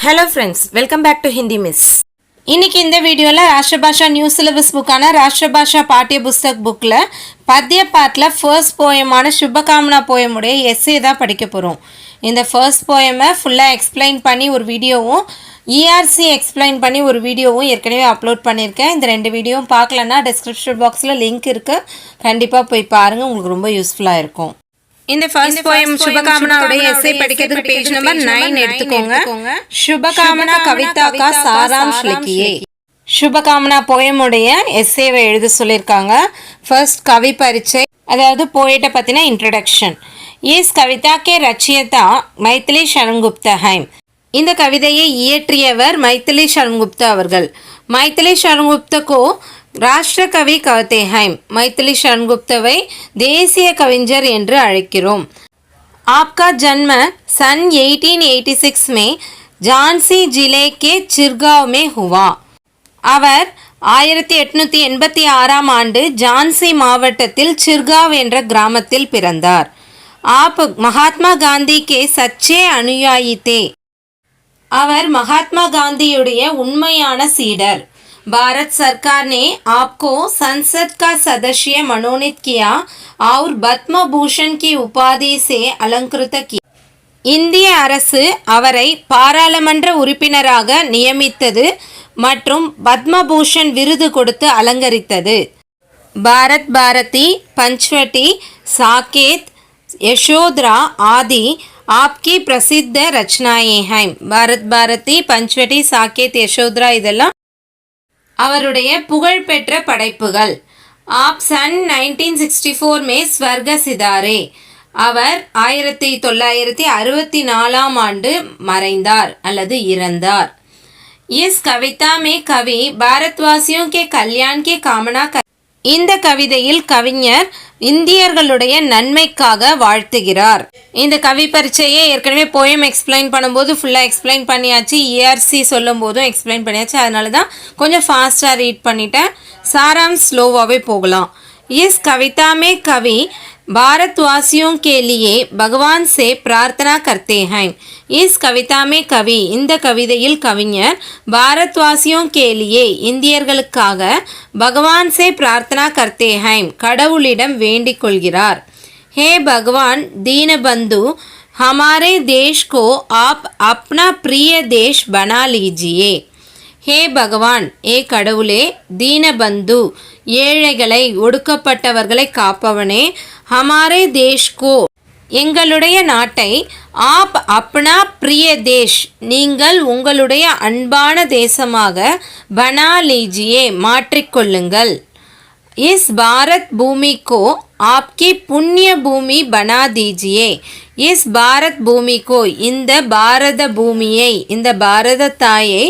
Hello friends, welcome back to Hindi miss. இன்னைக்கு இந்த வீடியோல ராஷ்டிரபாஷா நியூ சிலபஸ் புக்கான ராஷ்டிரபாஷா பாட்டிய புஸ்தக் புக்ல பத்திய பார்ட்ல ஃபர்ஸ்ட் போயமான சுபகாமனா போயமுடைய எஸ்ஸே தான் படிக்க போறோம். இந்த ஃபர்ஸ்ட் போயமை ஃபுல்லா எக்ஸ்பிளைன் பண்ணி ஒரு வீடியோவும் ERC எக்ஸ்பிளைன் பண்ணி ஒரு வீடியோவும் ஏற்கனவே அப்லோட் பண்ணியிருக்கேன். இந்த ரெண்டு வீடியோவும் பார்க்கலன்னா டிஸ்கிரிப்ஷன் பாக்ஸில் லிங்க் இருக்கு, கண்டிப்பாக போய் பாருங்கள், உங்களுக்கு ரொம்ப யூஸ்ஃபுல்லாக இருக்கும். இந்த ஃபர்ஸ்ட் போயம் சுபகாமனாவுடைய எஸ்ஸே படிக்கிறதுக்கு பேஜ் நம்பர் 9 எடுத்துக்கோங்க. சுபகாமனா கவிதா கா சாராம்ஷ் லிखिए. சுபகாமனா போயமுடைய எஸ்ஸேவை எழுத சொல்லியிருக்காங்க. ஃபர்ஸ்ட் கவி பரிச்சை, அதாவது போயட்டை பற்றின இன்ட்ரடக்ஷன். இஸ் கவிதா கே ரச்சயிதா மைதிலி சரண் குப்தா है. இந்த கவிதையை இயற்றியவர் மைதிலி சரண் குப்தா அவர்கள். மைதிலி சரண் குப்தா को ராஷ்டிர கவி कहते हैं. மைதிலி சரண் குப்தாவை தேசிய கவிஞர் என்று அழைக்கிறோம். आपका जन्म सन 1886 में झांसी जिले के चिरगांव में हुआ. அவர் 1886ஆம் ஆண்டு ஜான்சி மாவட்டத்தில் சிர்காவ் என்ற கிராமத்தில் பிறந்தார். आप महात्मा गांधी के सच्चे अनुयायी थे. அவர் மகாத்மா காந்தியுடைய உண்மையான சீடர். भारत सरकार ने आपको संसद का सदस्य मनोनीत किया और पद्म भूषण की उपाधि से अलंकृत किया. இந்திய அரசு அவரை பாராளுமன்ற உறுப்பினராக நியமித்தது மற்றும் பத்மபூஷன் விருது கொடுத்து அலங்கரித்தது. பாரத் பாரதி, பஞ்ச்வட்டி, சாகேத், யசோதரா ஆதி आपकी प्रसिद्ध रचनाएं हैं. பாரத் பாரதி, பஞ்ச்வட்டி, சாகேத், யசோதரா இதெல்லாம் அவருடைய புகழ்பெற்ற படைப்புகள். आप सन 1964 में स्वर्ग सिधारे. அவர் 1964ஆம் ஆண்டு மறைந்தார் அல்லது இறந்தார். इस कविता में कवि भारतवासियों के कल्याण की कामना कर. இந்த கவிதையில் கவிஞர் இந்தியர்களுடைய நன்மைக்காக வாழ்த்துகிறார். இந்த கவி பரிச்சையை ஏற்கனவே போயம் எக்ஸ்பிளைன் பண்ணும்போது ஃபுல்லாக எக்ஸ்பிளைன் பண்ணியாச்சு, ERC சொல்லும் போதும் எக்ஸ்பிளைன் பண்ணியாச்சு, அதனால தான் கொஞ்சம் ஃபாஸ்ட்டாக ரீட் பண்ணிட்டேன். சாராம் ஸ்லோவாகவே போகலாம். इस कविता में कवि भारतवासियों के लिए भगवान से प्रार्थना करते हैं. इस कविता में कवि, இந்த கவிதையில் கவிஞர் भारतवासियों के लिए இந்தியர்களுக்காக भगवान से प्रार्थना करते हैं, கடவுளிடம் வேண்டிக் கொள்கிறார். हे भगवान दीनबंधु, हमारे देश को आप अपना प्रिय देश बना लीजिए. ஹே பகவான், ஏ கடவுளே, தீனபந்து ஏழைகளை ஒடுக்கப்பட்டவர்களை காப்பவனே, ஹமாரே தேஷ்கோ எங்களுடைய நாட்டை, ஆப் அப்னா பிரிய தேஷ் நீங்கள் உங்களுடைய அன்பான தேசமாக, பனா லீஜியே மாற்றிக்கொள்ளுங்கள். இஸ் பாரத் பூமி கோ ஆப்கி புண்ணிய பூமி பனா தீஜியே. இஸ் பாரத் பூமி கோ இந்த பாரத பூமியை, இந்த பாரத தாயை,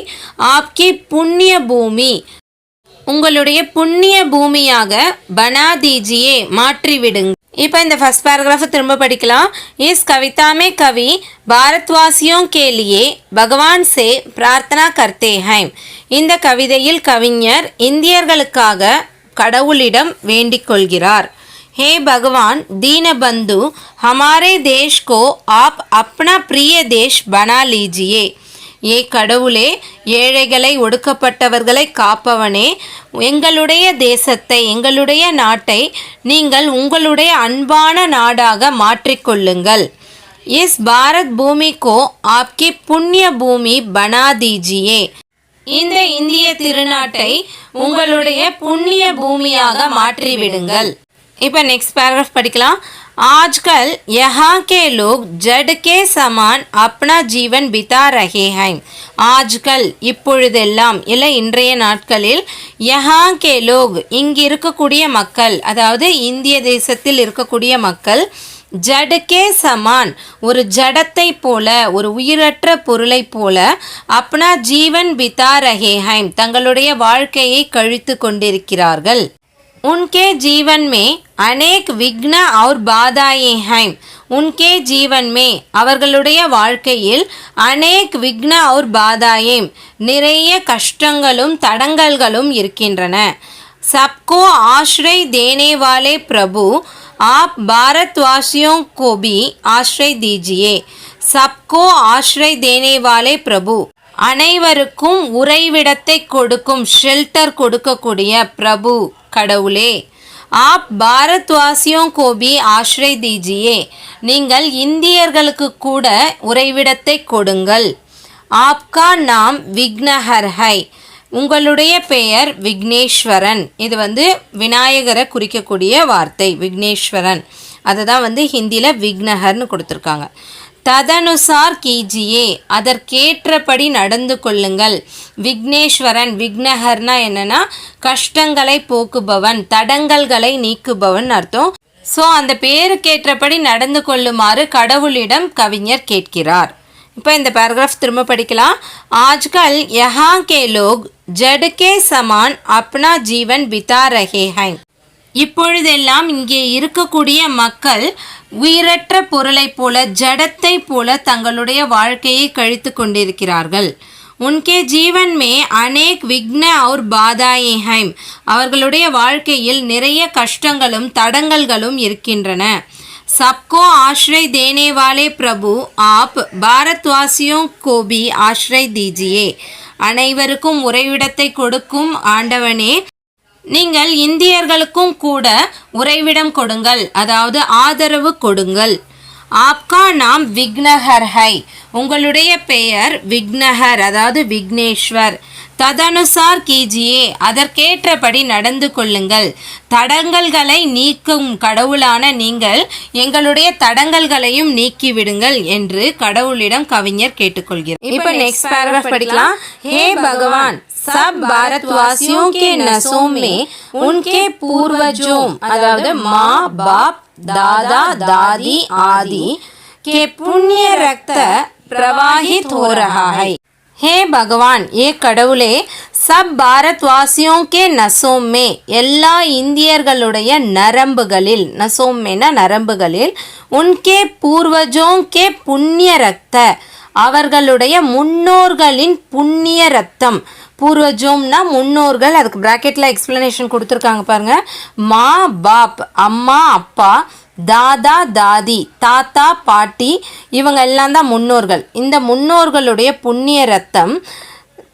ஆப்கி புண்ணிய பூமி உங்களுடைய புண்ணிய பூமியாக, பனா தீஜியே மாற்றிவிடுங்க. இப்போ இந்த ஃபர்ஸ்ட் பேராகிராஃபை திரும்ப படிக்கலாம். इस कविता में कवि भारतवासियों के लिए भगवान से प्रार्थना करते हैं. இந்த கவிதையில் கவிஞர் இந்தியர்களுக்காக கடவுளிடம் வேண்டிக் கொள்கிறார். हे भगवान दीनबंधु, हमारे देश को आप अपना प्रिय देश बना लीजिए. ஏ கடவுளே, ஏழைகளை ஒடுக்கப்பட்டவர்களை காப்பவனே, எங்களுடைய தேசத்தை, எங்களுடைய நாட்டை நீங்கள் உங்களுடைய அன்பான நாடாக மாற்றிக்கொள்ளுங்கள். இஸ் பாரத் பூமி கோ ஆப்கி புண்ணிய பூமி பனா தீஜியே. இந்த இந்திய திருநாட்டை உங்களுடைய புண்ணிய பூமியாக மாற்றிவிடுங்கள். இப்போ நெக்ஸ்ட் பேராகிராஃப் படிக்கலாம். आजकल यहाँ के लोग जड़ के समान अपना जीवन बिता रहे हैं. ஆஜ்கல் இப்பொழுதெல்லாம், இல்லை இன்றைய நாட்களில், யஹா கே லோக் இங்கு இருக்கக்கூடிய மக்கள், அதாவது இந்திய தேசத்தில் இருக்கக்கூடிய மக்கள், ஜடுக்கே சமான் ஒரு ஜடத்தை போல, ஒரு உயிரற்ற பொருளை போல, அப்னா ஜீவன் பிதா ரஹே ஹைம் தங்களுடைய வாழ்க்கையை கழித்து கொண்டிருக்கிறார்கள். उनके जीवन में अनेक विघ्न और बाधाएं हैं. उनके जीवन में அவர்களுடைய வாழ்க்கையில் அநேக் விக்ன और बाधाएं நிறைய கஷ்டங்களும் தடங்கல்களும் இருக்கின்றன. सबको आश्रय देने वाले प्रभु, आप भारतवासियों को भी आश्रय दीजिए. सबको आश्रय देने वाले प्रभु, அனைவருக்கும் உறைவிடத்தை கொடுக்கும் ஷெல்டர் கொடுக்கக்கூடிய பிரபு கடவுளே. आप भारतवासियों को भी आश्रय दीजिए. நீங்கள் இந்தியர்களுக்கு கூட உறைவிடத்தை கொடுங்கள். आपका नाम विघ्नहर है. உங்களுடைய பெயர் விக்னேஸ்வரன். இது விநாயகரை குறிக்கக்கூடிய வார்த்தை விக்னேஸ்வரன். அதை தான் ஹிந்தியில் விக்னஹர்னு கொடுத்துருக்காங்க. ததனுசார் கீஜியே, அதற்கேற்றபடி நடந்து கொள்ளுங்கள். விக்னேஸ்வரன், விக்னஹர்னா என்னன்னா கஷ்டங்களை போக்குபவன், தடங்கல்களை நீக்குபவன் அர்த்தம். ஸோ அந்த பேருக்கேற்றபடி நடந்து கொள்ளுமாறு கடவுளிடம் கவிஞர் கேட்கிறார். இப்போ இந்த பேராகிராஃப் திரும்ப படிக்கலாம். ஆஜ்கல் யஹா K Lok Z K Zaman அப்னா ஜீவன் பிதா ரஹே ஹை. இப்பொழுதெல்லாம் இங்கே இருக்கக்கூடிய மக்கள் உயிரற்ற பொருளைப் போல, ஜடத்தை போல தங்களுடைய வாழ்க்கையை கழித்து கொண்டிருக்கிறார்கள். உன்கே ஜீவன் மே அநேக் விக்ன और பாதாயே ஹைம். அவர்களுடைய வாழ்க்கையில் நிறைய கஷ்டங்களும் தடங்கல்களும் இருக்கின்றன. सबको आश्रय देने वाले प्रभु आप भारतवासियों को भी आश्रय दीजिए. அனைவருக்கும் உறைவிடத்தை கொடுக்கும் ஆண்டவனே, நீங்கள் இந்தியர்களுக்கும் கூட உறைவிடம் கொடுங்கள், அதாவது ஆதரவு கொடுங்கள். ஆப்கா நாம் விக்னஹர் ஹை. உங்களுடைய பெயர் விக்னஹர், அதாவது விக்னேஸ்வர். ததனுசார் கீஜியே, அதற்கேற்றபடி நடந்து கொள்ளுங்கள். தடங்கல்களை நீக்கும் கடவுளான நீங்கள் எங்களுடைய தடங்கல்களையும் நீக்கிவிடுங்கள் என்று கடவுளிடம் கவிஞர் கேட்டுக்கொள்கிறார். இப்போ நெக்ஸ்ட் பேராகிராஃப் படிக்கலாம். ஹே பகவான், सब भारतवासियों के नसों में उनके पूर्वजों, अर्थात माँ बाप दादा दादी आदि के पुण्य रक्त प्रवाहित हो रहा है. हे भगवान, ये கடவுளே, सब भारतवासियों के नसों में, எல்லா இந்தியர்களுடைய நரம்புகளில், நசோं में நரம்புகளில், उनके पूर्वजों के पुण्य रक्त, அவர்களுடைய முன்னோர்களின் புண்ணிய ரத்தம். பூர்வஜோம்னா முன்னோர்கள், அதுக்கு ப்ராக்கெட்டில் எக்ஸ்பிளனேஷன் கொடுத்துருக்காங்க பாருங்க. மா பாப், அம்மா அப்பா, தாதா தாதி, தாத்தா பாட்டி, இவங்க எல்லாம் தான் முன்னோர்கள். இந்த முன்னோர்களுடைய புண்ணிய ரத்தம்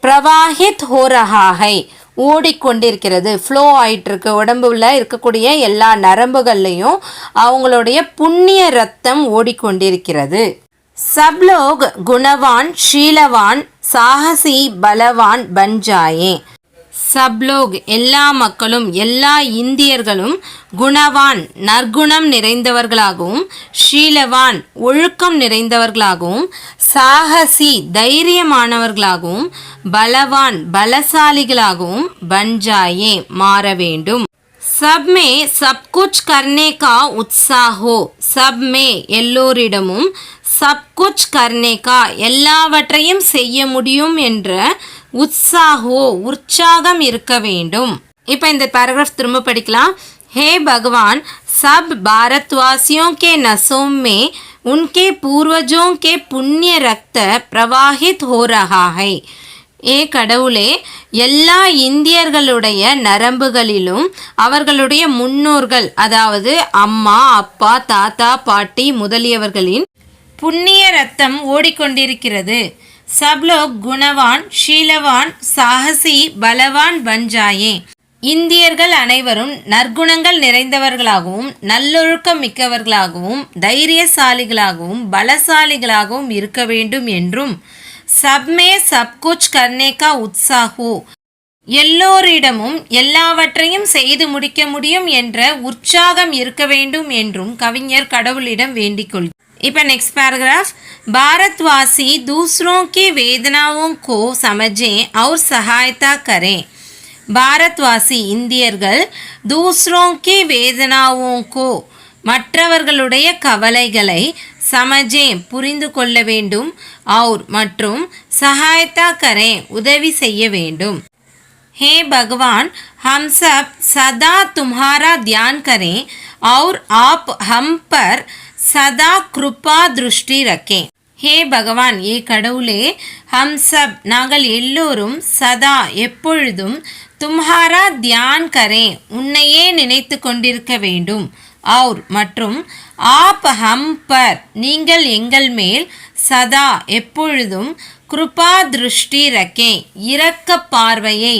பிரவாஹித் ஹோ ரஹா ஹை, ஓடிக்கொண்டிருக்கிறது, ஃப்ளோ ஆயிட்டிருக்கு. உடம்புல இருக்கக்கூடிய எல்லா நரம்புகள்லையும் அவங்களுடைய புண்ணிய ரத்தம் ஓடிக்கொண்டிருக்கிறது. सब लोग गुणवान शीलवान साहसी बलवान बन जाए. सब लोग எல்லா மக்களும், எல்லா இந்தியர்களும், குணவான் நற்குணம் நிறைந்தவர்களாகவும், ஷீலவான் ஒழுக்கம் நிறைந்தவர்களாகவும், சாகசி தைரியமானவர்களாகவும், பலவான் பலசாலிகளாகவும், பஞ்சாயே மாற வேண்டும். सब में सब कुछ करने का उत्साह हो. सब में எல்லோரிடமும், சப் குச் கர்னே கா எல்லாவற்றையும் செய்ய முடியும் என்ற உற்சாகோ உற்சாகம் இருக்க வேண்டும். இப்போ இந்த பேராகிராஃப் திரும்ப படிக்கலாம். हे भगवान, सब भारतवासियों के नसों में उनके पूर्वजों के पुण्य रक्त प्रवाहित हो रहा है. ஏ கடவுளே, எல்லா இந்தியர்களுடைய நரம்புகளிலும் அவர்களுடைய முன்னோர்கள், அதாவது அம்மா அப்பா தாத்தா பாட்டி முதலியவர்களின் புண்ணிய ரத்தம் ஓடிக்கொண்டிருக்கிறது. சப்லோக் குணவான் ஷீலவான் சாகசி பலவான் பஞ்சாயே. இந்தியர்கள் அனைவரும் நற்குணங்கள் நிறைந்தவர்களாகவும், நல்லொழுக்கம் மிக்கவர்களாகவும், தைரியசாலிகளாகவும், பலசாலிகளாகவும் இருக்க வேண்டும் என்றும், சப்மே சப்குச் கர்னே கா உற்சாஹோ எல்லோரிடமும் எல்லாவற்றையும் செய்து முடிக்க முடியும் என்ற உற்சாகம் இருக்க வேண்டும் என்றும் கவிஞர் கடவுளிடம் வேண்டிக் கொள்கிறார். இப்போ நெக்ஸ்ட் पैराग्राफ. भारतवासी दूसरों की वेदनाओं को समझें और सहायता करें. भारतवासी இந்தியர்கள் दूसरों की वेदनाओं को மற்றவர்களுடைய கவலைகளை சமஜே புரிந்து கொள்ள வேண்டும், और மற்றும் சகாயத்தா கரே உதவி செய்ய வேண்டும். हे भगवान, हम सब सदा तुम्हारा ध्यान करें और आप हम पर सदा कृपा दृष्टि रखें. हे भगवान, ये கடவுளே, हम सब நாங்கள் எல்லோரும் சதா எப்பொழுதும் तुम्हारा ध्यान करें உன்னையே நினைத்து கொண்டிருக்க வேண்டும், और மற்றும் आप हम पर நீங்கள் எங்கள் மேல் சதா எப்பொழுதும் கிருபா திருஷ்டி ரக்கே இரக்க பார்வையை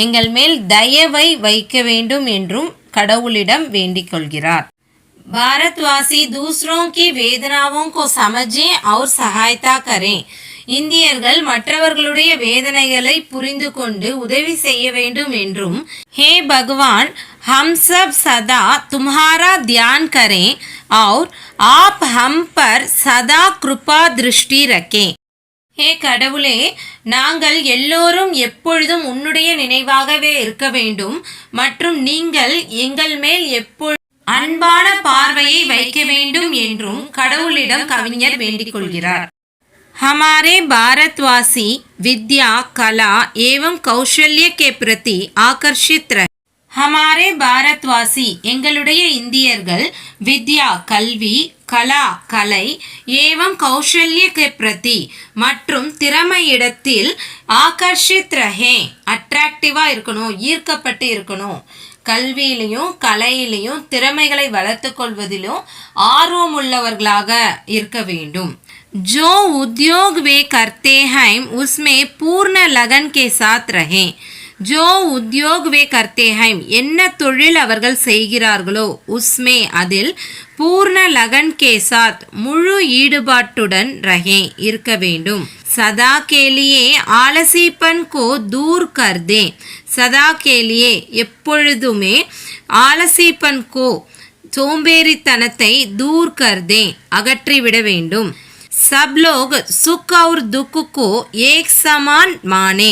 எங்கள் மேல் தயவை வைக்க வேண்டும் என்றும் கடவுளிடம் வேண்டிக் கொள்கிறார். भारतवासी दूसरों की वेदनाओं को समझें और सहायता करें. இந்தியர்கள் மற்றவர்களுடைய வேதனைகளை புரிந்து கொண்டு உதவி செய்ய வேண்டும் என்றும், हे भगवान हम सब सदा तुम्हारा ध्यान करें और आप हम पर सदा कृपा दृष्टि रखें. ஹே கடவுளே, நாங்கள் எல்லோரும் எப்பொழுதும் உன்னுடைய நினைவாகவே இருக்க வேண்டும் மற்றும் நீங்கள் எங்கள் மேல் எப்பொழுதும் அன்பான பார்வையை வைக்க வேண்டும் என்றும் கடவுளிடம் கவிஞர் வேண்டிக் கொள்கிறார். हमारे भारतवासी विद्या कला एवं कौशल्य के प्रति आकर्षित रहे. हमारे भारतवासी எங்களுடைய இந்தியர்கள் வித்யா கல்வி, கலா கலை, ஏவம் கௌஷல்ய கே பிரதி மற்றும் திறமையிடத்தில் ஆகர்ஷித் ரஹே அட்ராக்டிவா இருக்கணும், ஈர்க்கப்பட்டு இருக்கணும். கல்வியிலையும் கலையிலையும் திறமைகளை வளர்த்து கொள்வதிலும் ஆர்வமுள்ளவர்களாக இருக்க வேண்டும். जो उद्योग वे करते हैं उसमें पूर्ण लगन के साथ रहें. जो उद्योग वे करते हैं என்ன தொழில் அவர்கள் செய்கிறார்களோ உஸ்மே அதில் பூர்ண லகன் கே சாத் முழு ஈடுபாட்டுடன் ரஹே இருக்க வேண்டும். சதா கேலியே ஆலசிப்பன் கோ தூர் கர்தே. சதா கேலியே எப்பொழுதுமே ஆலசிப்பன் கோ சோம்பேறித்தனத்தை தூர் கர்தே அகற்றிவிட வேண்டும். सब लोग सुख और दुख को एक समान माने.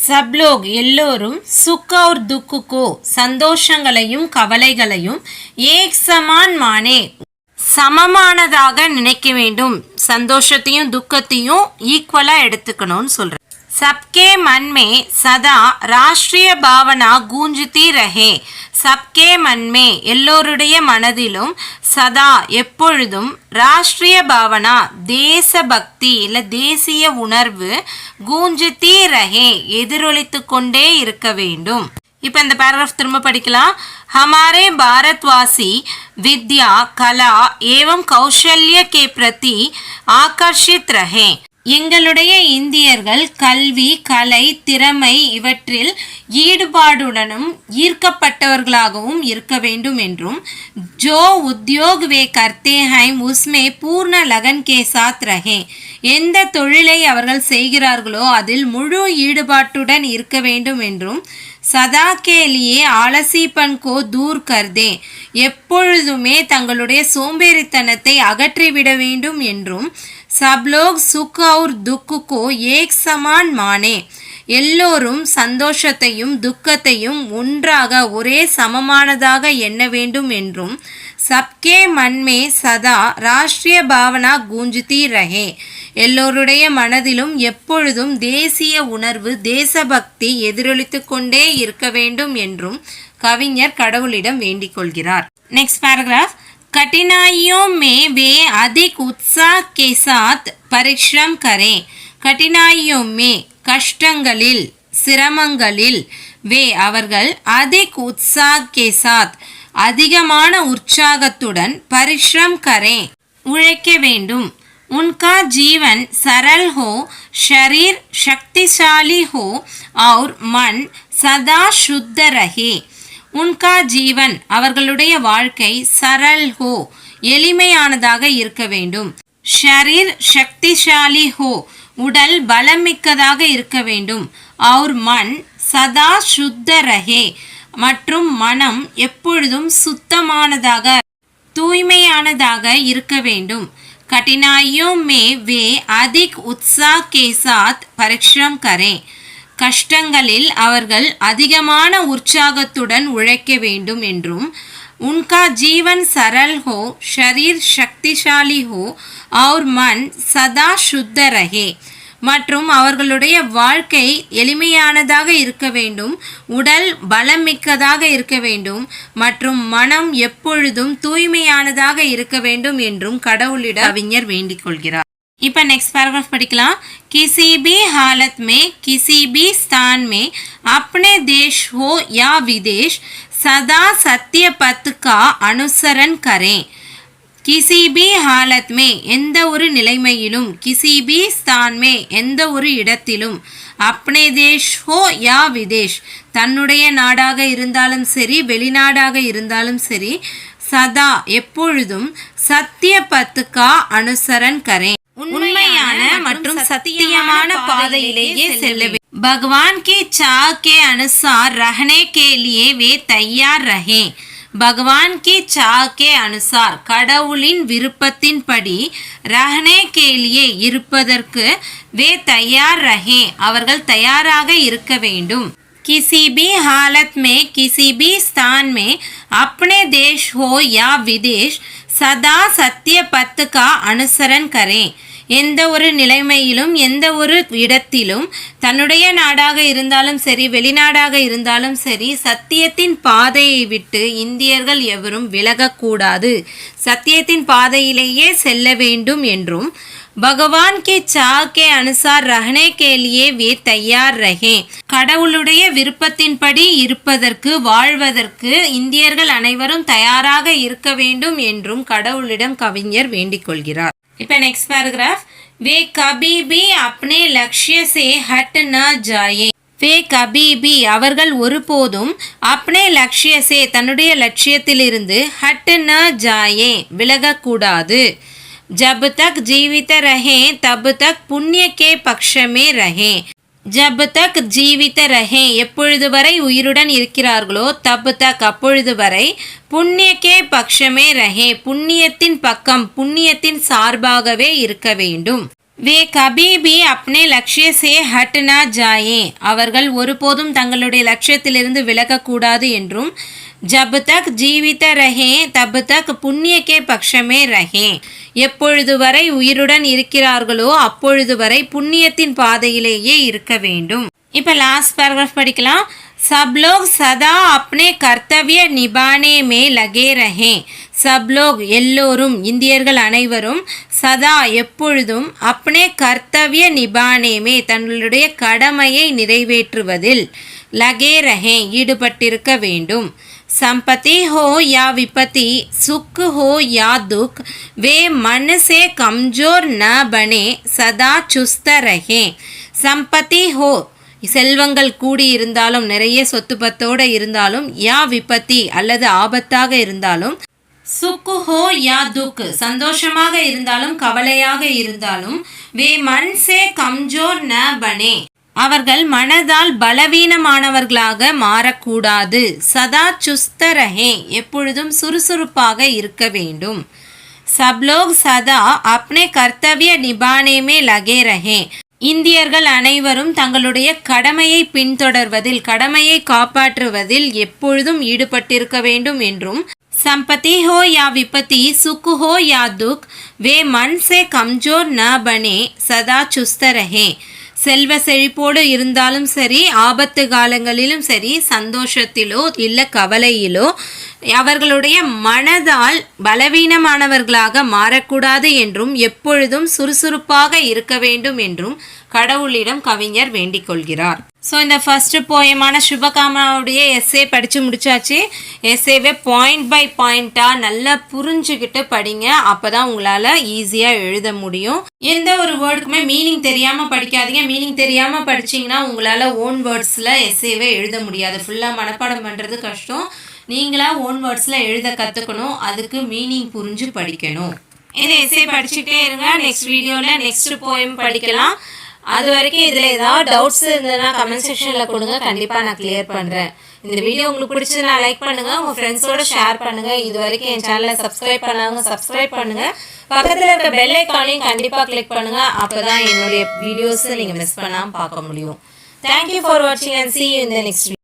सब लोग எல்லோரும் சுக் और दुख को சந்தோஷங்களையும் கவலைகளையும் ஏக் சமான் மானே சமமானதாக நினைக்க வேண்டும். சந்தோஷத்தையும் துக்கத்தையும் ஈக்குவலா எடுத்துக்கணும்னு சொல்ற. सबके मन में सदा राष्ट्रीय भावना गूंजती रहे. सबके मन में எல்லோருடைய மனதிலும் சதா எப்பொழுதும் ராஷ்டிரிய பாவனா தேசபக்தி இல்ல தேசிய உணர்வு கூஞ்சித்தி ரஹே எதிரொலித்து கொண்டே இருக்க வேண்டும். இப்போ இந்த பேராகிராஃப் திரும்ப படிக்கலாம். हमारे भारतवासी विद्या कला एवं कौशल्य के प्रति आकर्षित रहे. எங்களுடைய இந்தியர்கள் கல்வி கலை திறமை இவற்றில் ஈடுபாடுடனும் ஈர்க்கப்பட்டவர்களாகவும் இருக்க வேண்டும் என்றும், ஜோ உத்யோக் வே கர்த்தே ஹைம் உஸ்மே பூர்ண லகன் கே சாத் ரஹே எந்த தொழிலை அவர்கள் செய்கிறார்களோ அதில் முழு ஈடுபாட்டுடன் இருக்க வேண்டும் என்றும், சதா கேலியே ஆலசிப்பன் கோ தூர் கர்தே எப்பொழுதுமே தங்களுடைய சோம்பேறித்தனத்தை அகற்றிவிட வேண்டும் என்றும், सब लोग सुख और दुख को एक समान माने எல்லோரும் சந்தோஷத்தையும் துக்கத்தையும் ஒன்றாக ஒரே சமமானதாக எண்ண வேண்டும் என்றும், சப்கே மன்மே சதா ராஷ்டிரிய பாவனா கூஞ்சித்தி ரஹே எல்லோருடைய மனதிலும் எப்பொழுதும் தேசிய உணர்வு தேசபக்தி எதிரொலித்து கொண்டே இருக்க வேண்டும் என்றும் கவிஞர் கடவுளிடம் வேண்டிக் கொள்கிறார். Next paragraph. कठिनाइयों में वे अधिक उत्साह के साथ परिश्रम करें. कठिनाइयों में கஷ்டங்களில் சிரமங்களில் வே அவர்கள் அதிக் உற்சாக் கே சாத் அதிகமான உற்சாகத்துடன் பரிஷ்ரம் கரே உழைக்க வேண்டும். उनका जीवन सरल हो, शरीर शक्तिशाली हो और मन सदा शुद्ध रहे. உன்கா ஜீவன் அவர்களுடைய வாழ்க்கை சரல் ஹோ எளிமையானதாக இருக்க வேண்டும். ஷரீர் சக்திசாலி ஹோ உடல் பலமிக்கதாக இருக்க வேண்டும். और மன் சதா சுத்த ரஹே மற்றும் மனம் எப்பொழுதும் சுத்தமானதாக தூய்மையானதாக இருக்க வேண்டும். कठिनाइयों में वे अधिक उत्साह के साथ परिश्रम करें. கஷ்டங்களில் அவர்கள் அதிகமான உற்சாகத்துடன் உழைக்க வேண்டும் என்றும், உன்கா ஜீவன் சரல் ஹோ ஷரீர் சக்திசாலி ஹோ और मन சதா சுத்த ரஹே மற்றும் அவர்களுடைய வாழ்க்கை எளிமையானதாக இருக்க வேண்டும், உடல் பலமிக்கதாக இருக்க வேண்டும் மற்றும் மனம் எப்பொழுதும் தூய்மையானதாக இருக்க வேண்டும் என்றும் கடவுளிடம் கவிஞர் வேண்டிக் கொள்கிறார். இப்போ नेक्स्ट पैराग्राफ படிக்கலாம். किसी भी हालत में किसी भी स्थान में अपने देश हो या विदेश सदा सत्य पथ का अनुसरण करें. கிசி பி ஹாலத் மே எந்த ஒரு நிலைமையிலும், கிசி பி ஸ்தான் மே எந்த ஒரு இடத்திலும், அப்னே தேஷ் ஹோ யா விதேஷ் தன்னுடைய நாடாக இருந்தாலும் சரி வெளிநாடாக இருந்தாலும் சரி, சதா எப்பொழுதும் சத்திய பத் கா அனுசரன் கரேன் உண்மையான மற்றும் சத்தியமான பாதையிலேயே செல்ல भगवान की चाह के अनुसार रहने के लिए वे तैयार रहे பகவான் கி சாஹ் கே அனுசார் கடவுளின் விருப்பத்தின்படி ரஹனே கேலியே இருப்பதற்கு வே தயார் ரஹே அவர்கள் தயாராக இருக்க வேண்டும். किसी भी हालत में किसी भी स्थान में अपने देश हो या विदेश सदा सत्य पथ का अनुसरण करें எந்த ஒரு நிலைமையிலும் எந்த ஒரு இடத்திலும் தன்னுடைய நாடாக இருந்தாலும் சரி வெளிநாடாக இருந்தாலும் சரி சத்தியத்தின் பாதையை விட்டு இந்தியர்கள் எவரும் விலகக்கூடாது, சத்தியத்தின் பாதையிலேயே செல்ல வேண்டும் என்றும் பகவான் கே சாஹ் கே அனுசார் ரஹனே கேலியே வே தயார் ரஹே கடவுளுடைய விருப்பத்தின்படி இருப்பதற்கு வாழ்வதற்கு இந்தியர்கள் அனைவரும் தயாராக இருக்க வேண்டும் என்றும் கடவுளிடம் கவிஞர் வேண்டிக் கொள்கிறார். இப்போ நெக்ஸ்ட் பேராகிராஃப் वे कभी भी अपने लक्ष्य से हट न जाए वे कभी भी அவர்கள் ஒருபோதும் अपने लक्ष्य से தன்னுடைய லட்சியத்திலிருந்து हट न जाए விலகக்கூடாது. जब तक जीवित रहें तब तक पुण्य के पक्ष में रहें ஜப் தக் ஜீவித ரஹே எப்பொழுது வரை உயிருடன் இருக்கிறார்களோ தப் தக் அப்பொழுது வரை புண்ணியக்கே பக்ஷமே ரஹே புண்ணியத்தின் பக்கம் புண்ணியத்தின் சார்பாகவே இருக்க வேண்டும். வே கபி பி அப்னே லக்ஷ்ய சே ஹட் நா ஜாயே அவர்கள் ஒருபோதும் தங்களுடைய லட்சியத்திலிருந்து விலகக்கூடாது என்றும் ஜப் தக் ஜீவித ரஹே தப் தக் புண்ணியக்கே பக்ஷமே ரஹே எப்பொழுது வரை உயிருடன் இருக்கிறார்களோ அப்பொழுது வரை புண்ணியத்தின் பாதையிலேயே இருக்க வேண்டும். இப்போ லாஸ்ட் பேராகிராஃப் படிக்கலாம். सब लोग सदा अपने कर्तव्य निभाने में लगे रहें सब लोग எல்லோரும் இந்தியர்கள் அனைவரும் சதா எப்பொழுதும் अपने कर्तव्य निभाने में தங்களுடைய கடமையை நிறைவேற்றுவதில் लगे रहें ஈடுபட்டிருக்க வேண்டும். संपत्ति हो या विपत्ति सुख हो या दुख वे मन से कमजोर न बने सदा चुस्त रहें. संपत्ति हो செல்வங்கள் கூடி இருந்தாலும் நிறைய சொத்து பத்தோடு இருந்தாலும் யா விபத்தி அல்லது ஆபத்தாக இருந்தாலும் சுக்கு ஹோ யா துக் சந்தோஷமாக இருந்தாலும் கவலையாக இருந்தாலும் வே மன் சே கம்ஜோர் ந பனே அவர்கள் மனதால் பலவீனமானவர்களாக மாறக்கூடாது. சதா சுஸ்த ரஹே எப்பொழுதும் சுறுசுறுப்பாக இருக்க வேண்டும். சப்லோக் சதா அப்னே கர்த்தவிய நிபானே மே லகே ரஹே இந்தியர்கள் அனைவரும் தங்களுடைய கடமையை பின்தொடர்வதில் கடமையை காப்பாற்றுவதில் எப்பொழுதும் ஈடுபட்டிருக்க வேண்டும் என்றும் संपत्ति हो या विपत्ति सुख हो या दुख वे मन से कमजोर न बने सदा चुस्त रहे செல்வ செழிப்போடு இருந்தாலும் சரி ஆபத்து காலங்களிலும் சரி சந்தோஷத்திலோ இல்லை கவலையிலோ அவர்களுடைய மனதால் பலவீனமானவர்களாக மாறக்கூடாது என்றும் எப்பொழுதும் சுறுசுறுப்பாக இருக்க வேண்டும் என்றும் கடவுளிடம் கவிஞர் வேண்டிக் கொள்கிறார். ஸோ இந்த ஃபர்ஸ்ட் போயமான சுபகாமனாவுடைய எஸ்ஸே படித்து முடிச்சாச்சு. எஸ்ஸேவை பாயிண்ட் பை பாயிண்ட்டாக நல்லா புரிஞ்சுக்கிட்டு படிங்க. அப்போ தான் உங்களால் ஈஸியாக எழுத முடியும். எந்த ஒரு வேர்டுக்குமே மீனிங் தெரியாமல் படிக்காதீங்க. மீனிங் தெரியாமல் படிச்சிங்கன்னா உங்களால் ஓன் வேர்ட்ஸில் எஸ்ஸேவை எழுத முடியாது. ஃபுல்லாக மனப்பாடம் பண்ணுறது கஷ்டம். நீங்களாக ஓன் வேர்ட்ஸில் எழுத கற்றுக்கணும். அதுக்கு மீனிங் புரிஞ்சு படிக்கணும். இந்த எஸ்ஸே படிச்சுட்டே இருங்க. நெக்ஸ்ட் வீடியோவில் நெக்ஸ்ட் போயம் படிக்கலாம். அது வரைக்கும் இதில் ஏதாவது டவுட்ஸ் இருந்ததுன்னா கமெண்ட் செக்ஷனில் கொடுங்க. கண்டிப்பாக நான் கிளியர் பண்ணுறேன். இந்த வீடியோ உங்களுக்கு பிடிச்சதுன்னா லைக் பண்ணுங்கள், உங்கள் ஃப்ரெண்ட்ஸோட ஷேர் பண்ணுங்கள். இது வரைக்கும் என் சேனலை சப்ஸ்கிரைப் பண்ணாங்க சப்ஸ்கிரைப் பண்ணுங்கள். பக்கத்தில் இருக்க பெல் ஐக்கானையும் கண்டிப்பாக கிளிக் பண்ணுங்கள். அப்போ தான் என்னுடைய வீடியோஸை நீங்கள் மிஸ் பண்ணாமல் பார்க்க முடியும். தேங்க்யூ ஃபார் வாட்சிங் and see you in the next video.